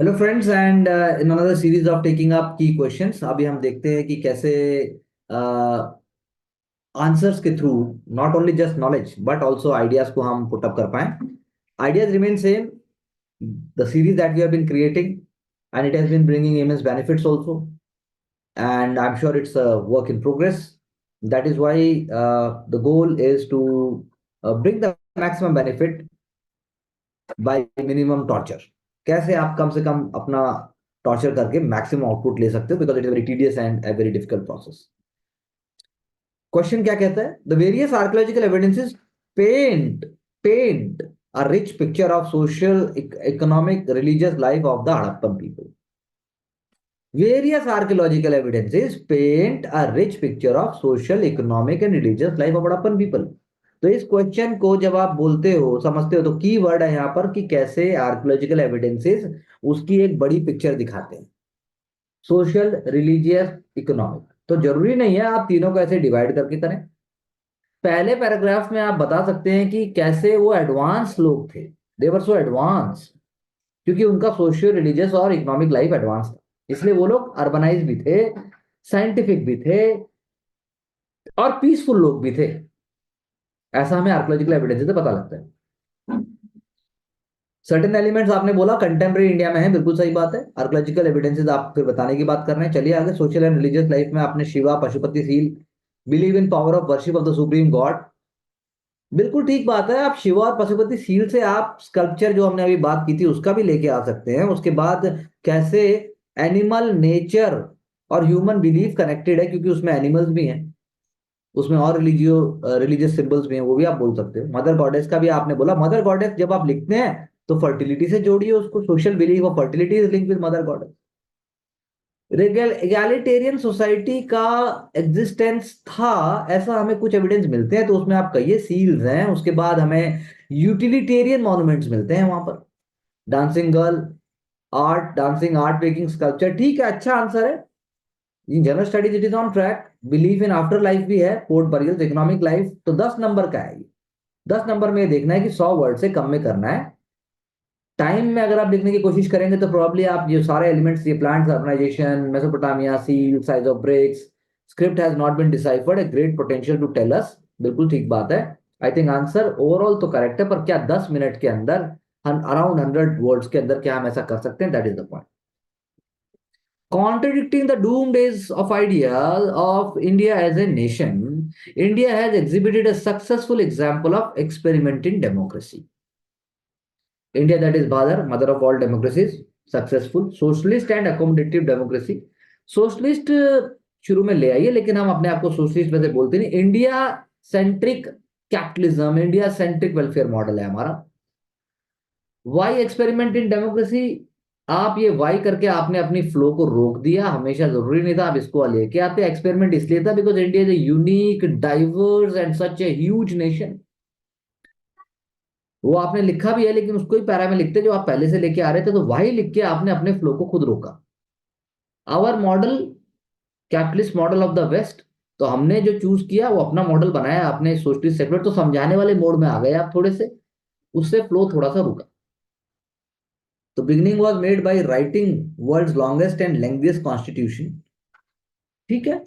Hello friends and in another series of taking up की questions. अभी हम देखते हैं कि कैसे आंसर्स के through not only just knowledge but also ideas को हम पुट अप कर पाए। Ideas remain same, the series that we have been creating and it has been bringing immense benefits also, and I'm sure it's a work in progress. That is why the goal is to bring the maximum benefit by minimum torture. कैसे आप कम से कम अपना torture करके maximum output ले सकते हो, because it is very tedious and a very difficult process. Question क्या कहता है? The various archaeological evidences paint paint a rich picture of social, economic, religious life of the Harappan people. Various archaeological evidences paint a rich picture of social, economic and religious life of Harappan people. तो इस question को जब आप बोलते हो, समझते हो, तो की वर्ड है यहाँ पर कि कैसे आर्कियोलॉजिकल एविडेंसेस उसकी एक बड़ी पिक्चर दिखाते हैं, सोशल, रिलीजियस, इकोनॉमिक। तो जरूरी नहीं है आप तीनों को ऐसे डिवाइड करके करें। पहले पैराग्राफ में आप बता सकते हैं कि कैसे वो एडवांस लोग थे, दे वर सो एडवांस, क्योंकि उनका सोशियो, रिलीजियस और इकोनॉमिक लाइफ एडवांस था, इसलिए वो लोग अर्बनाइज भी थे, साइंटिफिक भी थे और पीसफुल लोग भी थे। ऐसा हमें आर्कियोलॉजिकल एविडेंस से पता लगता है। सर्टेन एलिमेंट्स आपने बोला कंटेम्प्रेरी इंडिया में है, बिल्कुल सही बात है। आर्कियोलॉजिकल एविडेंसेस आप फिर बताने की बात कर रहे हैं। चलिए आगे। सोशल एंड रिलीजियस लाइफ में आपने Shiva, Pashupati, seal, believe in power of worship of the supreme God. बिल्कुल ठीक बात है। आप शिवा और पशुपति सील से आप स्कल्पचर जो हमने अभी बात की थी उसका भी लेके आ सकते हैं। उसके बाद कैसे एनिमल, नेचर और ह्यूमन बिलीफ कनेक्टेड है, क्योंकि उसमें एनिमल्स भी हैं, उसमें और रिलीजियस सिंबल्स भी हैं, वो भी आप बोल सकते हो। मदर गॉडेस का भी आपने बोला। मदर गॉडेस जब आप लिखते हैं तो फर्टिलिटी से जोड़िए उसको, सोशल बिलीफ और fertility is link with mother goddess. Egalitarian society का एग्जिस्टेंस था, ऐसा हमें कुछ एविडेंस मिलते हैं, तो उसमें आप कहिए सील्स हैं। उसके बाद हमें यूटिलिटेरियन मॉन्यूमेंट्स मिलते हैं वहां पर, dancing girl, art, dancing art, making sculpture. ठीक है, अच्छा आंसर है। In general studies it is on track. Belief in after life भी है, पोर्ट बरियल्स, इकोनॉमिक लाइफ। तो 10 नंबर का है ये। 10 नंबर में देखना है कि 100 वर्ड से कम में करना है। टाइम में अगर आप लिखने की कोशिश करेंगे तो प्रॉब्ली आप ये सारे एलिमेंट्स, ये plants, urbanisation, Mesopotamia, seal, size of bricks, script has not been deciphered, a great potential to tell us. बिल्कुल ठीक बात है। आई थिंक आंसर ओवरऑल तो करेक्ट है, पर क्या 10 मिनट के अंदर, अराउंड 100 वर्ड्स के अंदर क्या हम ऐसा कर सकते हैं? That is the point. Contradicting the doom days of idea of India as a nation, India has exhibited a successful example of experiment in democracy. India, that is mother of all democracies, successful, socialist and accommodative democracy. Socialist शुरू में ले आइए, लेकिन हम अपने आप को socialist वैसे बोलते नहीं। India centric capitalism, India centric welfare model है हमारा। Why experiment in democracy? आप ये वाई करके आपने अपनी फ्लो को रोक दिया। हमेशा जरूरी नहीं था आप इसको लेके आते। एक्सपेरिमेंट इसलिए था because India is a unique, diverse and such a huge nation. वो आपने लिखा भी है, लेकिन उसको ही पैरा में लिखते जो आप पहले से लेके आ रहे थे, तो वही लिख के आपने अपने फ्लो को खुद रोका। Our model, capitalist model of the west. तो हमने जो चूज किया वो अपना मॉडल बनाया, आपने सोशलिस्ट सेक्युलर। तो समझाने वाले मोड में आ गए आप थोड़े से, उससे फ्लो थोड़ा सा रुका। तो beginning was made by writing world's longest and lengthiest constitution. ठीक है।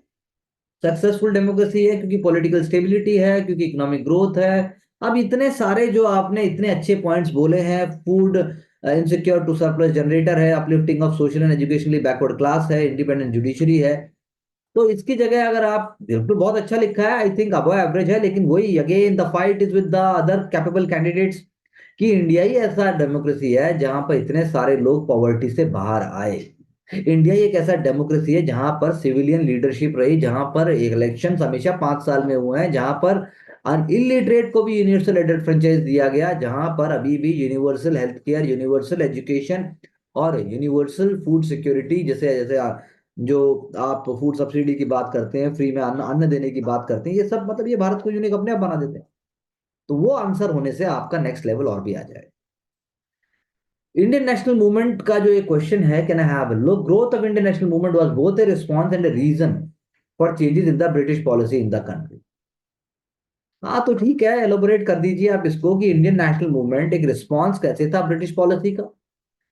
सक्सेसफुल डेमोक्रेसी है क्योंकि पॉलिटिकल स्टेबिलिटी है, क्योंकि इकोनॉमिक ग्रोथ है। अब इतने सारे जो आपने इतने अच्छे पॉइंट्स बोले हैं, food insecure to surplus generator है, uplifting of social and educationally backward class है, इंडिपेंडेंट जुडिशरी है। तो इसकी जगह अगर आप, बिल्कुल बहुत अच्छा लिखा है, आई थिंक अबव एवरेज है, लेकिन वही again the fight is with the other capable candidates, कि इंडिया ही ऐसा डेमोक्रेसी है जहां पर इतने सारे लोग पॉवर्टी से बाहर आए। इंडिया ही एक ऐसा डेमोक्रेसी है जहां पर सिविलियन लीडरशिप रही, जहां पर इलेक्शन हमेशा 5 साल में हुए हैं, जहां पर इलिटरेट को भी यूनिवर्सल एडेड फ्रेंचाइज दिया गया, जहां पर अभी भी universal health care, universal education और यूनिवर्सल फूड सिक्योरिटी, जैसे जैसे जो आप फूड सब्सिडी की बात करते हैं, फ्री में अन्न अन्न देने की बात करते हैं, ये सब मतलब ये भारत को यूनिक अपने आप बना देते हैं। तो वो आंसर होने से आपका नेक्स्ट लेवल और भी आ जाए। इंडियन नेशनल मूवमेंट का जो ये क्वेश्चन है, can I have look, growth of Indian national movement was both a response and a reason for changes in the British policy in the country. हाँ तो ठीक है, एलोबोरेट कर दीजिए आप इसको कि इंडियन नेशनल मूवमेंट एक रिस्पांस कैसे था ब्रिटिश पॉलिसी का।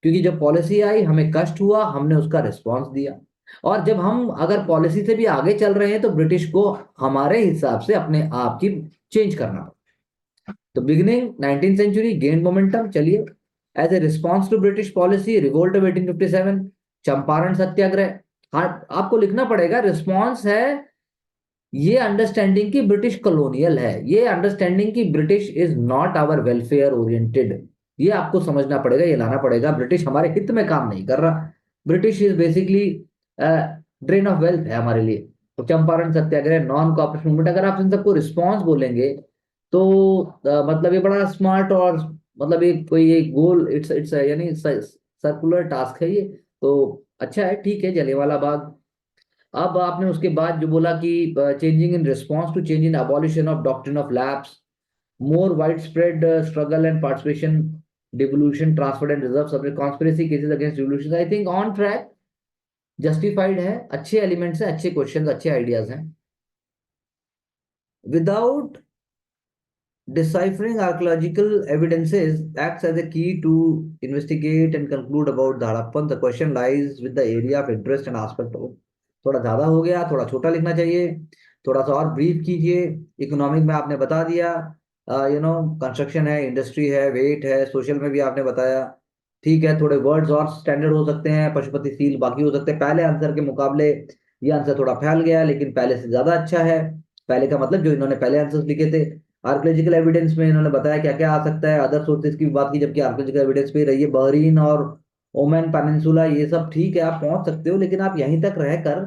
क्योंकि जब पॉलिसी आई हमें कष्ट हुआ, हमने उसका रिस्पॉन्स दिया। और जब हम अगर पॉलिसी से भी आगे चल रहे हैं तो ब्रिटिश को हमारे हिसाब से अपने आप की चेंज करना पड़ा। तो beginning 19th century gain momentum. चलिए, as a response to British policy, revolt of 1857, Champaran Satyagraha. हाँ, आपको लिखना पड़ेगा, रिस्पॉन्स है ये अंडरस्टैंडिंग की ब्रिटिश कॉलोनियल है, ये अंडरस्टैंडिंग की British is not our welfare oriented. ये आपको समझना पड़ेगा, ये लाना पड़ेगा, ब्रिटिश हमारे हित में काम नहीं कर रहा। British is basically drain of wealth है हमारे लिए। तो चंपारण सत्याग्रह, नॉन कॉपरेशन मूवमेंट, अगर आप इन सबको रिस्पॉन्स बोलेंगे तो मतलब ये बड़ा स्मार्ट और मतलब एक कोई एक गोल, इट्स यानी सर्कुलर टास्क है ये। तो अच्छा है, ठीक है, जलियांवाला बाग। अब आपने उसके बाद जो बोला कि changing in response to change in abolition of doctrine of lapse, more widespread struggle and participation, devolution, transferred and reserve subject, conspiracy cases against revolution, I think on track, justified है, अच्छे एलिमेंट्स हैं, अच्छे questions, अच्छे ideas हैं। Without deciphering archaeological evidences acts as a key to investigate and conclude about the Harappan, the question lies with the area of interest and aspect of। थोड़ा ज्यादा हो गया, थोड़ा छोटा लिखना चाहिए, थोड़ा सा और ब्रीफ कीजिए। इकोनॉमिक में आपने बता दिया, कंस्ट्रक्शन है, इंडस्ट्री है, वेट है, सोशल में भी आपने बताया। ठीक है, थोड़े वर्ड्स और स्टैंडर्ड हो सकते हैं, पशुपति सील बाकी हो सकते हैं। पहले आंसर के मुकाबले ये आंसर थोड़ा फैल गया, लेकिन पहले से ज्यादा अच्छा है। पहले का मतलब जो इन्होंने पहले आंसर्स लिखे थे। आर्कोलॉजिकल एविडेंस में इन्होंने बताया क्या क्या आ सकता है, अदर सोर्सेज की भी बात की, जबकि आर्कोलॉजिकल एविडेंस पे रही है बहरीन और ओमान पेनिनसुला, ये सब ठीक है, आप पहुंच सकते हो, लेकिन आप यहीं तक रहकर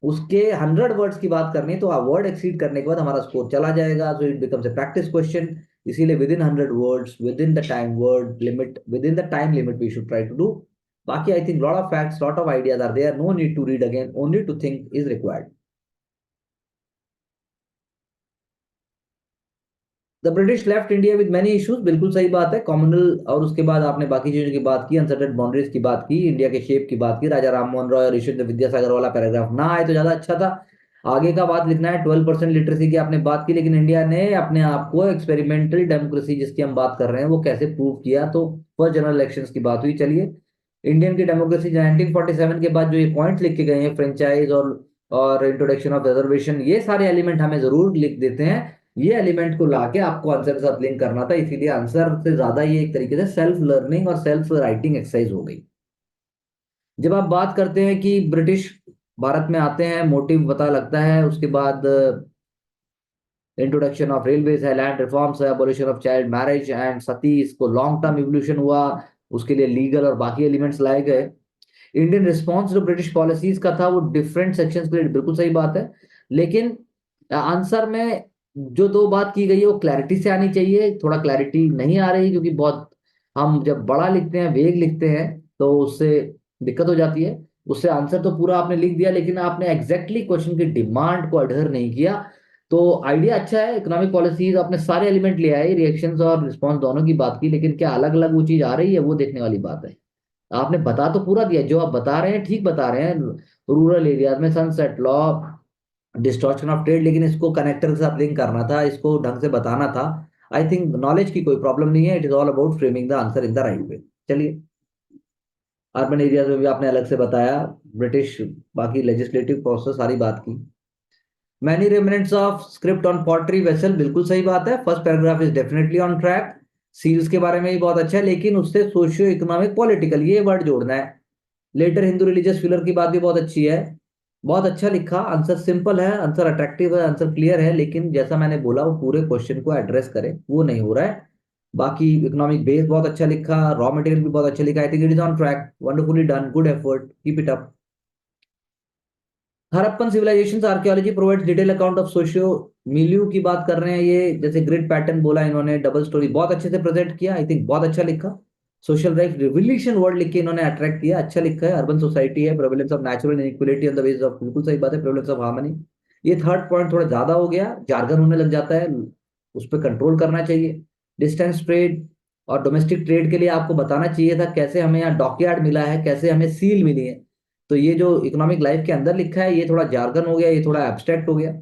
उसके 100 वर्ड्स की बात करनी है तो आप वर्ड एक्सीड करने के बाद हमारा स्कोर चला जाएगा, so it becomes a practice question. इसीलिए within 100 words, within the time word limit, within the time limit we should try to do. बाकी I think lot of facts, lot of ideas are there, no need to read again, only to think is required. The British left India with many issues, बिल्कुल सही बात है, communal. और उसके बाद आपने बाकी चीजों की बात की, अनसर्टेड बाउंड्रीज की बात की, इंडिया के शेप की बात की, राजा राम मोहन रॉय और ईश्वर विद्यासागर वाला पैराग्राफ ना आए तो ज्यादा अच्छा था। आगे का बात लिखना है, 12% लिटरेसी की आपने बात की, लेकिन इंडिया ने अपने आप को एक्सपेरिमेंटल डेमोक्रेसी जिसकी हम बात कर रहे हैं वो कैसे प्रूव किया, तो फर्स्ट जनरल इलेक्शंस की बात हुई। चलिए, इंडियन की डेमोक्रेसी 1947 के बाद जो ये पॉइंट लिख के गए हैं, फ्रेंचाइज और इंट्रोडक्शन ऑफ रिजर्वेशन, ये सारे एलिमेंट हमें जरूर लिख देते हैं। ये एलिमेंट को लाके आपको आंसर के साथ लिंक करना था, इसीलिए आंसर से ज्यादा ये एक तरीके से सेल्फ लर्निंग और सेल्फ राइटिंग एक्सरसाइज हो गई। जब आप बात करते हैं कि ब्रिटिश भारत में आते हैं, मोटिव पता लगता है, उसके बाद इंट्रोडक्शन ऑफ रेलवेज है, लैंड रिफॉर्म्स है, abolition of child marriage and sati, इसको लॉन्ग टर्म इवोल्यूशन हुआ, उसके लिए लीगल और बाकी एलिमेंट्स लाए गए। इंडियन रिस्पॉन्स जो ब्रिटिश पॉलिसीज का था वो डिफरेंट सेक्शंस के लिए, बिल्कुल सही बात है, लेकिन आंसर में जो दो बात की गई है वो क्लैरिटी से आनी चाहिए, थोड़ा क्लैरिटी नहीं आ रही, क्योंकि बहुत हम जब बड़ा लिखते हैं, वेग लिखते हैं, तो उससे दिक्कत हो जाती है। उससे आंसर तो पूरा आपने लिख दिया, लेकिन आपने एग्जैक्टली क्वेश्चन की डिमांड को अडर नहीं किया। तो आइडिया अच्छा है, इकोनॉमिक पॉलिसीज अपने सारे एलिमेंट ले आए, रिएक्शंस और रिस्पॉन्स दोनों की बात की, लेकिन क्या अलग अलग वो चीज आ रही है, वो देखने वाली बात है। आपने बता तो पूरा दिया, जो आप बता रहे हैं ठीक बता रहे हैं, रूरल एरियाज में sunset law, distortion of trade, लेकिन इसको कनेक्टर के साथ लिंक करना था, इसको ढंग से बताना था। आई थिंक नॉलेज की कोई प्रॉब्लम नहीं है, it is all about framing the answer in the right way. चलिए, अर्बन एरियाज में भी आपने अलग से बताया, ब्रिटिश बाकी लेजिस्लेटिव प्रोसेस सारी बात की। Many remnants of script on pottery vessel, बिल्कुल सही बात है, first paragraph is definitely on track. Seals के बारे में भी बहुत अच्छा है, लेकिन उससे सोशियो इकोनॉमिक पॉलिटिकल ये वर्ड जोड़ना है। लेटर हिंदू रिलीजियस फिलर की बात भी बहुत अच्छी है, बहुत अच्छा लिखा, आंसर सिंपल है, आंसर अट्रैक्टिव है, आंसर क्लियर है, लेकिन जैसा मैंने बोला वो पूरे क्वेश्चन को एड्रेस करे, वो नहीं हो रहा है। बाकी इकोनॉमिक बेस बहुत अच्छा लिखा, रॉ मटेरियल भी बहुत अच्छा लिखा, I think it is on track, wonderfully done, good effort, keep it up. Harappan civilisation archaeology provides detail account of socio milieu की बात कर रहे हैं ये, जैसे ग्रिड पैटर्न बोला इन्होंने, डबल स्टोरी बहुत अच्छे से प्रेजेंट किया, आई थिंक बहुत अच्छा लिखा। सोशल राइट रिवोल्यूशन वर्ड लिख के इन्होंने अट्रैक्ट किया, अच्छा लिखा है। अर्बन सोसाइटी है, prevalence of natural inequality on the basis of, बिल्कुल सही बात है, प्रेवलेंस ऑफ हार्मनी। ये थर्ड पॉइंट थोड़ा ज्यादा हो गया, जार्गन होने लग जाता है, उस पर कंट्रोल करना चाहिए। डिस्टेंस ट्रेड और डोमेस्टिक ट्रेड के लिए आपको बताना चाहिए था कैसे हमें यहाँ डॉकयार्ड मिला है, कैसे हमें सील मिली है। तो ये जो इकोनॉमिक लाइफ के अंदर लिखा है ये थोड़ा जार्गन हो गया, ये थोड़ा एब्स्ट्रैक्ट हो गया।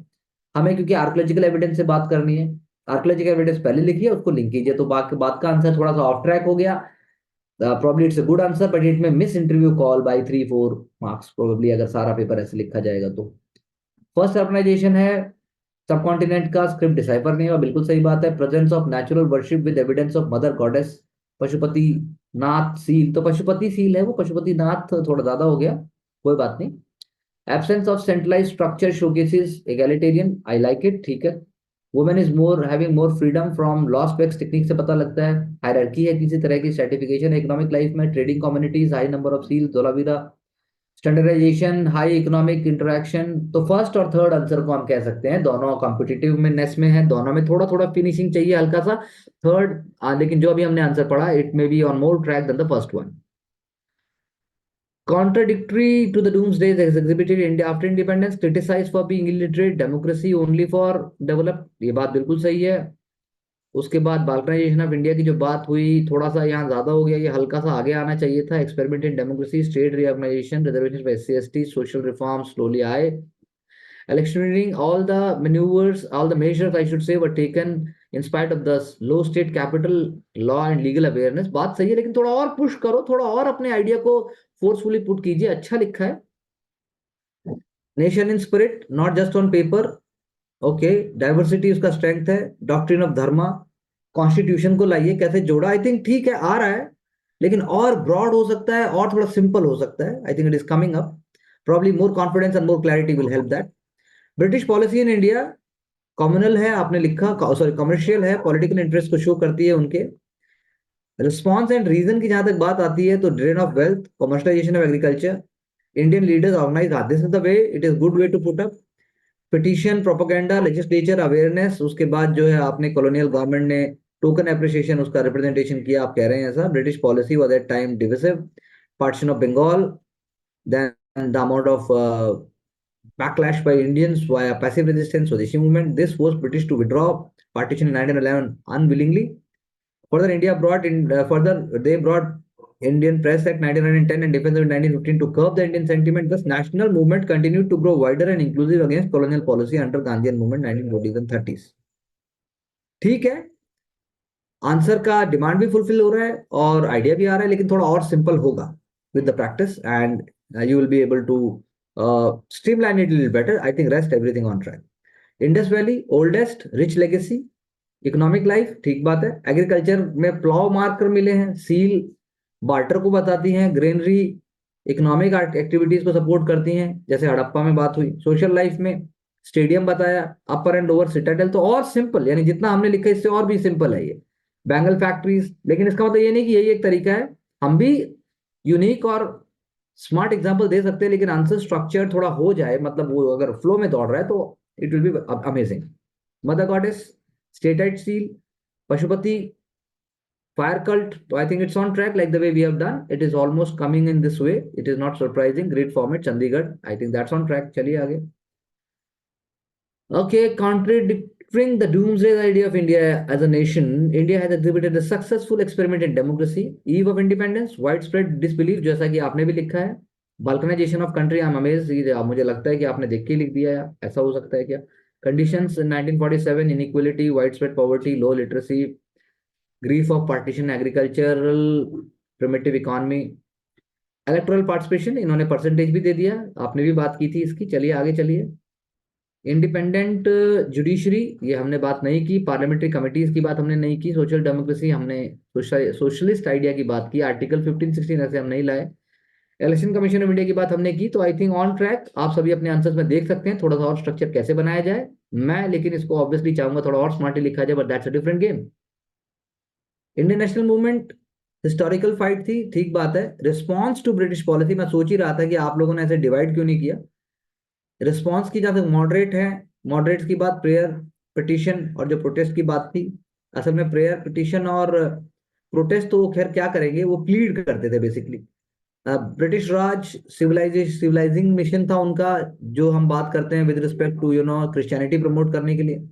हमें क्योंकि आर्कोलॉजिकल एविडेंस से बात करनी है, आर्कोलॉजिकल एविडेंस पहले लिखिए, उसको लिंक कीजिए, तो बात का आंसर थोड़ा सा ऑफ ट्रैक हो गया। Probably it's a good answer, but it may miss interview call by 3-4 marks probably, अगर सारा पेपर ऐसे लिखा जाएगा तो। फर्स्ट अर्बनाइजेशन है सब कॉन्टिनेंट का, स्क्रिप्ट डिसाइफर नहीं हुआ, बिल्कुल सही बात है। Presence of natural worship with evidence of mother goddess, Pashupati Nath seal, तो पशुपति सील है वो, पशुपति नाथ थोड़ा ज्यादा हो गया, कोई बात नहीं। Absence of centralise structure showcases egalitarian, I like it, ठीक है। Women is more having more freedom from law specs, technique से पता लगता है। हायरार्की है किसी तरह की, सर्टिफिकेशन इकोनॉमिक लाइफ में, trading communities, high number of seal, Dholavira, standardisation, high economic interaction. तो फर्स्ट और थर्ड आंसर को हम कह सकते हैं दोनों कॉम्पिटिटिव में नेस में है, दोनों में थोड़ा थोड़ा फिनिशिंग चाहिए हल्का सा। थर्ड लेकिन जो अभी हमने आंसर पढ़ा, it may be on more track than the first one. Contradictory to the doomsday that is exhibited India after independence, criticized for being illiterate, democracy only for developed, ये बात बिल्कुल सही है। उसके बाद बाल्कनाइजेशन ऑफ इंडिया की जो बात हुई, थोड़ा सा यहाँ ज्यादा हो गया, ये हल्का सा आगे आना चाहिए था। Experiment in democracy, state reorganisation, reservation for SC/ST, social reform slowly आए। Electioneering, all the maneuvers, all the measures I should say were taken in spite of the low state capital, law and legal awareness। बात सही है, लेकिन थोड़ा और push करो, थोड़ा और अपने आइडिया को फोर्सफुली पुट कीजिए। अच्छा लिखा है। Nation in spirit, not just on paper, okay. Diversity उसका स्ट्रेंथ है। डॉक्ट्रिन ऑफ धर्मा, कॉन्स्टिट्यूशन को लाइए, कैसे जोड़ा, आई थिंक ठीक है, आ रहा है, लेकिन और ब्रॉड हो सकता है और थोड़ा सिंपल हो सकता है। I think it is coming up, probably more confidence and more clarity will help that. British policy in India, communal है आपने लिखा, सॉरी कमर्शियल है, पॉलिटिकल इंटरेस्ट को शो करती है उनके। रिस्पॉन्स एंड रीजन की जहां तक बात आती है तो drain of wealth, commercialisation of agriculture, Indian leaders organise, this is the way, it is good way to put up. Petition, propaganda, legislature awareness, उसके बाद जो है आपने कॉलोनियल गवर्नमेंट ने टोकन एप्रिसिएशन उसका रिप्रेजेंटेशन किया, आप कह रहे हैं ऐसा। British policy was at time divisive, partition of Bengal, then the amount of backlash by Indians via passive resistance, Swadeshi movement. This forced British to withdraw partition in 1911 unwillingly. Further, India brought in further they brought Indian Press Act 1910 and Defense Act 1915 to curb the Indian sentiment. Thus, national movement continued to grow wider and inclusive against colonial policy under Gandhian movement 1940s and 30s. ठीक है, answer का demand भी fulfil हो रहा है और idea भी आ रहा है, लेकिन थोड़ा और सिंपल होगा with the practice and you will be able to streamline it a little better. I think rest everything on track. Indus Valley, oldest, rich legacy, economic life, ठीक बात है। एग्रीकल्चर में प्लाव मार्कर मिले हैं, seal barter को बताती हैं, granary economic activities को सपोर्ट करती हैं, जैसे हड़प्पा में बात हुई। सोशल लाइफ में स्टेडियम बताया, अपर एंड लोअर सिटाडेल, तो और सिंपल, यानी जितना हमने लिखा इससे और भी सिंपल है ये। बैंगल फैक्ट्रीज, लेकिन इसका मतलब ये नहीं कि यही एक तरीका है, हम भी यूनिक और स्मार्ट एग्जाम्पल दे सकते हैं, लेकिन आंसर स्ट्रक्चर थोड़ा हो जाए, मतलब वो अगर फ्लो में दौड़ रहा है तो it will be amazing. Mother goddess, steatite seal, Pashupati, fire cult, तो I think it's on track like the way we have done, it is almost coming in this way, it is not surprising. Great format, Chandigarh, I think that's on track. चलिए आगे। Okay, contradicting the doomsday idea of India as a nation, India has exhibited a successful experiment in democracy, eve of independence, widespread disbelief, जैसा कि आपने भी लिखा है। balkanization of country, I'm amazed, मुझे लगता है कि आपने देख के लिख दिया है, ऐसा हो सकता है क्या। Conditions in 1947, inequality, widespread poverty, low literacy, grief of partition, agricultural, primitive economy, electoral participation, इन्होंने परसेंटेज भी दे दिया, आपने भी बात की थी इसकी। चलिए आगे चलिए। इंडिपेंडेंट जुडिशरी, ये हमने बात नहीं की। पार्लियामेंट्री कमिटीज की बात हमने नहीं की। सोशल डेमोक्रेसी, हमने सोशलिस्ट आइडिया की बात की। आर्टिकल 15-16 ऐसे हम नहीं लाए। इलेक्शन कमीशन ऑफ इंडिया की बात हमने की। तो आई थिंक ऑन ट्रैक, आप सभी अपने आंसर्स में देख सकते हैं थोड़ा सा और स्ट्रक्चर कैसे बनाया जाए। मैं लेकिन इसको ऑब्वियसली चाहूंगा थोड़ा और स्मार्टली लिखा जाए, but that's a different game. Indian national movement historical fight थी, ठीक बात है। रिस्पॉन्स टू ब्रिटिश पॉलिसी, मैं सोच ही रहा था कि आप लोगों ने ऐसे डिवाइड क्यों नहीं किया। रिस्पॉन्स की जहां तक मॉडरेट है, मॉडरेट की बात प्रेयर, पिटीशन और जो प्रोटेस्ट की बात थी, असल में प्रेयर, पिटीशन और प्रोटेस्ट तो वो खैर क्या करेंगे, वो प्लीड करते थे basically. British Raj civilising mission था उनका, जो हम बात करते हैं with respect to Christianity promote करने के लिए।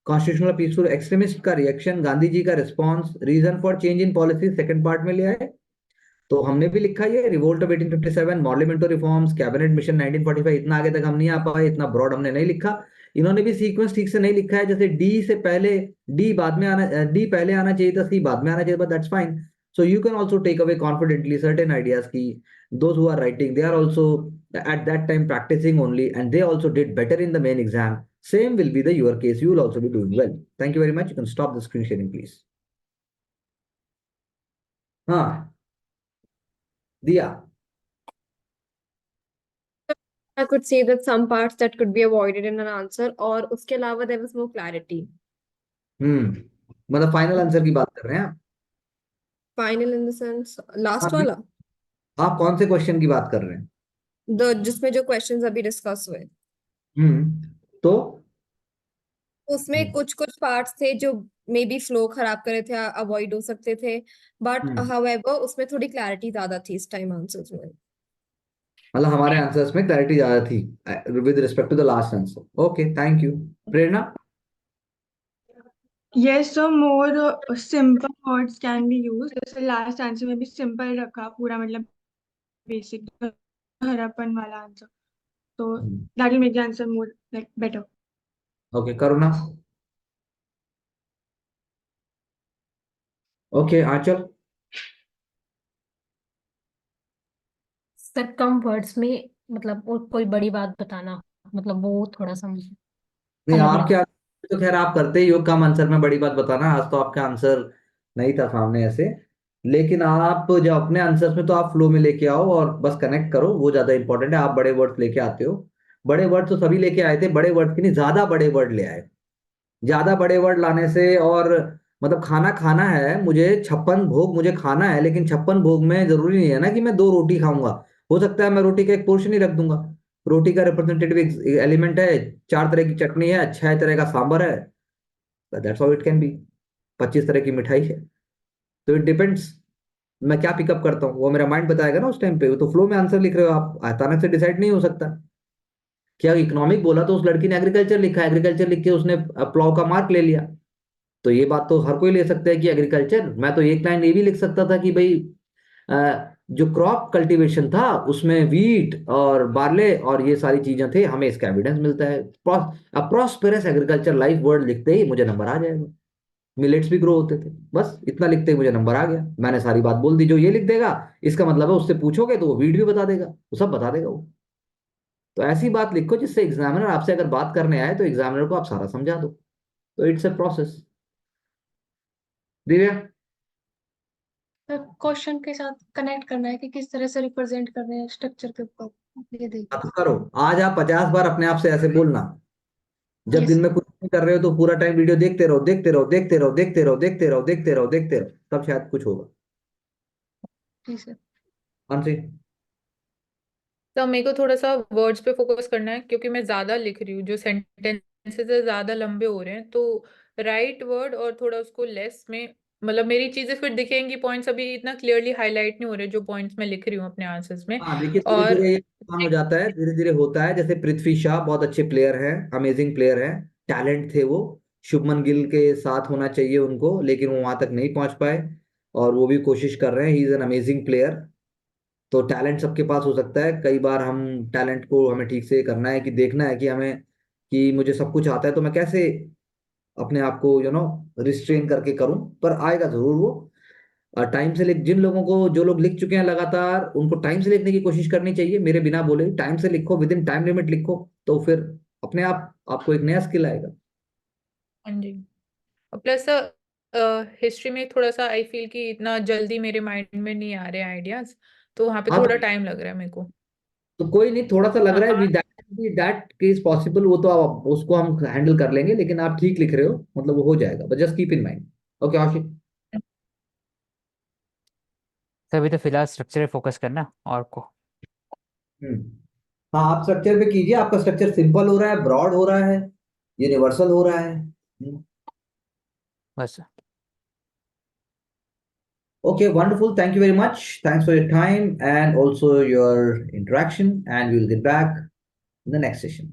कॉन्स्टिट्यूशनल पीसफुल एक्सट्रीमिस्ट का रिएक्शन, गांधी जी का response, reason for change in policy second part में ले आए, तो हमने भी लिखा ये revolt of 1857, Morley Minto reforms, cabinet mission 1945। इतना आगे तक हम नहीं आ पाए, इतना ब्रॉड हमने नहीं लिखा। इन्होंने भी सीक्वेंस ठीक से नहीं लिखा है, जैसे डी से पहले डी बाद में आना, डी पहले आना चाहिए था, सी बाद में आना चाहिए था, that's fine. So you can also take away confidently certain ideas ki those who are writing, they are also at that time practicing only, and they also did better in the main exam. Same will be the your case. You will also be doing well. Thank you very much. You can stop the screen sharing, please. हाँ दिया. I could say that some parts that could be avoided in an answer, और उसके अलावा there was no clarity. मतलब final answer की बात कर रहे हैं आप. Final in the sense last आप वाला, आप कौन से क्वेश्चन की बात कर रहे हैं. the जिसमें जो questions अभी discuss हुए, तो उसमें कुछ कुछ पार्ट्स थे जो मे बी फ्लो खराब करे थे, अवॉइड हो सकते थे, बट हाउएवर उसमें थोड़ी क्लैरिटी ज्यादा थी इस टाइम आंसर्स में. मतलब हमारे आंसर्स में क्लैरिटी ज्यादा थी with respect to the last answer. Okay, thank you. Prerna. Yes, so more simple words can be used. जैसे लास्ट आंसर में भी सिंपल रखा पूरा, मतलब बेसिक हरापन वाला answer. So that will make the answer more like better. Okay, Karuna. Okay, Anchal. Sir कम words में मतलब कोई बड़ी बात बताना, मतलब वो थोड़ा सा मुझे नहीं, अलग आपके लगा। आंसर तो खैर आप करते ही हो कम आंसर में बड़ी बात बताना. आज तो आपका आंसर नहीं था सामने ऐसे, लेकिन आप जब अपने आंसर्स में तो आप फ्लो में लेके आओ और बस कनेक्ट करो, वो ज्यादा इंपॉर्टेंट है. आप बड़े वर्ड्स लेके आते हो. बड़े वर्ड तो सभी लेके आए थे, बड़े वर्ड की नहीं, ज्यादा बड़े वर्ड ले आए. ज्यादा बड़े वर्ड लाने से, और मतलब खाना खाना है मुझे, 56 भोग मुझे खाना है, लेकिन 56 भोग में जरूरी नहीं है ना कि मैं 2 रोटी खाऊंगा. हो सकता है मैं रोटी का एक पोर्शन ही रख दूंगा. रोटी का रिप्रेजेंटेटिव एलिमेंट है, 4 तरह की चटनी है, 6 तरह का सांबर है. That's how it can be. 25 तरह की मिठाई है. तो इट डिपेंड्स मैं क्या पिकअप करता हूँ, वो मेरा माइंड बताएगा ना उस टाइम पे. तो फ्लो में आंसर लिख रहे हो आप, अचानक से डिसाइड नहीं हो सकता. क्या इकोनॉमिक बोला तो उस लड़की ने एग्रीकल्चर लिखा, एग्रीकल्चर लिख के उसने प्लॉव का मार्क ले लिया. तो ये बात तो हर कोई ले सकता है कि एग्रीकल्चर. मैं तो एक लाइन ये भी लिख सकता था कि भाई जो क्रॉप कल्टीवेशन था उसमें वीट और बार्ले और ये सारी चीजें थे, हमें इसका एविडेंस मिलता है. प्रॉस्पेरस एग्रीकल्चर लाइफ वर्ड लिखते ही मुझे नंबर आ जाएगा. मिलेट्स भी ग्रो होते थे, बस इतना लिखते ही मुझे नंबर आ गया. मैंने सारी बात बोल दी. जो ये लिख देगा इसका मतलब है उससे पूछोगे तो वो वीट भी बता देगा, वो सब बता देगा वो. तो ऐसी बात लिखो जिससे एग्जामिनर आपसे अगर बात करने आए तो एग्जामिनर को आप सारा समझा दो. तो it's a process. Divya. Question के साथ कनेक्ट करना है कि किस तरह से रिप्रेजेंट कर रहे हैं स्ट्रक्चर के ऊपर, ये देखिए। अब करो. आज आप 50 बार अपने आप से ऐसे बोलना. जब दिन यस में कुछ नहीं कर रहे हो तो पूरा टाइम वीडियो देखते रहो, देखते रहो, देखते रहो, देखते रहो, देखते रहो, देखते रहो, देखते रहो, तब शायद कुछ होगा. जी सर। हाँ जी. तो मेरे को थोड़ा सा वर्ड्स पे फोकस करना है क्योंकि मैं ज्यादा लिख रही हूँ, जो सेंटेंसेस ज्यादा लंबे हो रहे हैं. तो राइट वर्ड और थोड़ा उसको लेस में, मतलब मेरी चीजें फिर दिखेंगी. पॉइंट्स अभी इतना क्लियरली हाईलाइट नहीं हो रहे जो पॉइंट्स मैं लिख रही हूँ अपने आंसर्स में. हाँ देखिए, धीरे और धीरे ये काम हो जाता है, धीरे धीरे होता है. जैसे पृथ्वी शाह बहुत अच्छे प्लेयर हैं, अमेजिंग प्लेयर हैं, टैलेंट थे वो. शुभमन गिल के साथ होना चाहिए उनको, लेकिन वो वहां तक नहीं पहुंच पाए. और वो भी कोशिश कर रहे हैं. He is an amazing player. तो टैलेंट सबके पास हो सकता है. कई बार हम टैलेंट को हमें ठीक से करना है कि देखना है कि हमें, कि मुझे सब कुछ आता है तो मैं कैसे अपने आप को रिस्ट्रेन करके करूं. पर आएगा जरूर वो. टाइम से लिख, जिन लोगों को, जो लोग लिख चुके हैं लगातार, उनको टाइम से लिखने की कोशिश करनी चाहिए. मेरे बिना बोले टाइम से लिखो, विद इन टाइम लिमिट लिखो. तो फिर अपने आप आपको एक नया स्किल आएगा. हाँ जी. प्लस हिस्ट्री में थोड़ा सा आई फील कि इतना जल्दी मेरे माइंड में नहीं आ रहे आइडियाज, तो वहां पे हाँ थोड़ा टाइम लग रहा है मेरे को. तो कोई नहीं, थोड़ा सा लग रहा है, हाँ. That is possible. वो तो आप उसको हम हैंडल कर लेंगे, लेकिन आप ठीक लिख रहे हो, मतलब वो हो जाएगा. But just keep in mind. Okay Ashiq. तभी तो फिलहाल स्ट्रक्चर पे फोकस करना और को। हाँ, आप स्ट्रक्चर पे कीजिए. आपका स्ट्रक्चर सिंपल हो रहा है, ब्रॉड हो रहा है, यूनिवर्सल हो रहा है. बस Okay, wonderful. Thank you very much. Thanks for your time and also your interaction. And we'll get back in the next session.